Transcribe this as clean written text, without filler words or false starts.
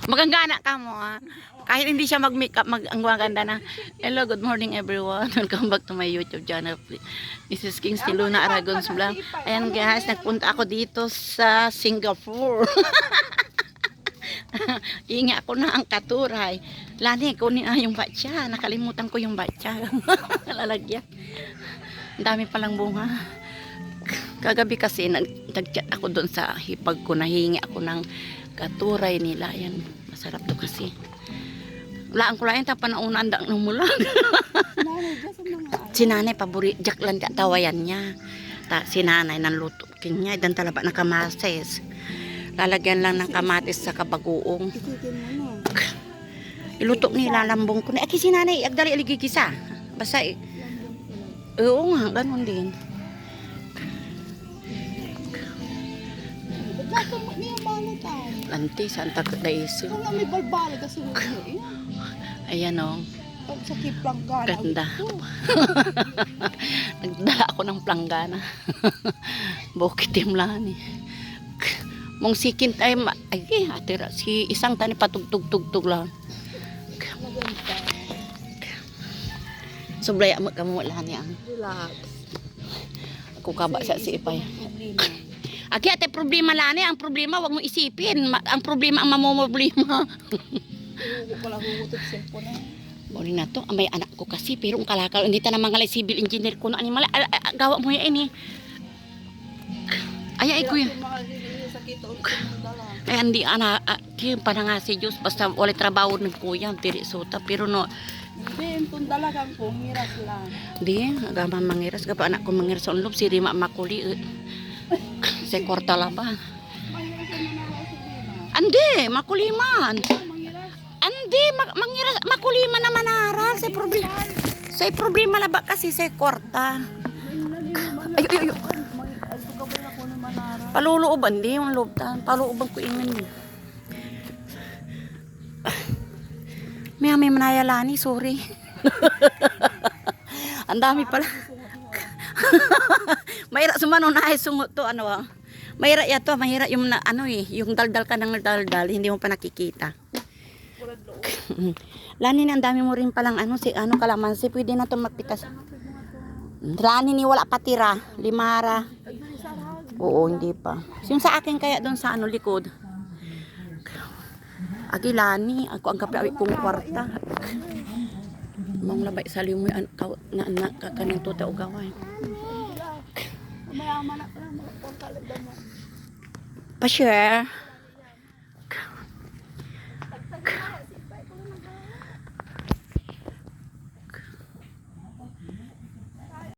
Magangana ka mo ah. Kahit hindi siya mag-makeup, ang ganda na. Hello, good morning everyone. Welcome back to my YouTube channel. This is Kingsley Luna Aragon's Vlog. Ayan guys, nagpunta ako dito sa Singapore. Inga ako na ang katuray. Lani, kunin na yung batya. Nakalimutan ko yung batya. Lalagyan. Ang dami palang bunga. Kagabi kasi nag-chat ako doon sa hipag ko. Nahingi ako ng katuray nila. Ayan, masarap to kasi. Laan ko lang yung tapanauna andang numulang. Si nanay paborito. Jack lang tawayan niya. Si nanay ng luto. Kanya, dan talaba ng kamases. Lalagyan lang ng kamatis sa kabagoong. Iluto nila lambong ko. Aki si nanay, agdali aligigisa. Basta oo nga, ganun din. Lanti, Santa Daisy. Kung may balbala kasi ayan o. Sa planggana. Ganda. Nagdala ako ng planggana. Bukitim lang eh. Mong sikin tayo, ay atira, si isang tani patugtug-tugtug lang. Sublaya mo kamulaan niya. Relax. Ako kaba sa si Ipay. Aki ate problema lani, ang problema wag mo isipin. Ang problema ang mamumroblema. Wala hugutot cellphone na. Bawin na to, may anak ko kasi pero ang kalakal hindi ta na mga civil engineer ko na animal. Gawa mo yan eh. Ay kuya. Ay hindi ana kim pa nga si Diyos basta wala trabaho ng kuya tiri sota pero no. Hindi tundala kang pumiras lang. Di agama mangiras gapa anak ko mangiras sa unlob si Rima makuli. Sa kwarta lang ba? Andi, makuliman. Andi, makuliman naman aral. Sa problema. Sa problema na ba kasi sa kwarta? Ay. Palulooban di yung lobtan. Palulooban ko ingin. May manayalani, sorry. Ang dami pala. Mahirap sumano na ay sungot to ano ah. Mahirap yato, mahirap yung ano eh, yung daldal ka ng daldal, hindi mo pa nakikita. Lani ang dami mo rin palang ano si ano kalamansi, pwede na to magpitas. Lani ni wala patira, limara. Oo, hindi pa. Yung sa akin kaya doon sa ano likod. Agi lani, ako ang kapi kong kwarta. Mong labay sa limoy na kaning tuta o gaway. Pa-share.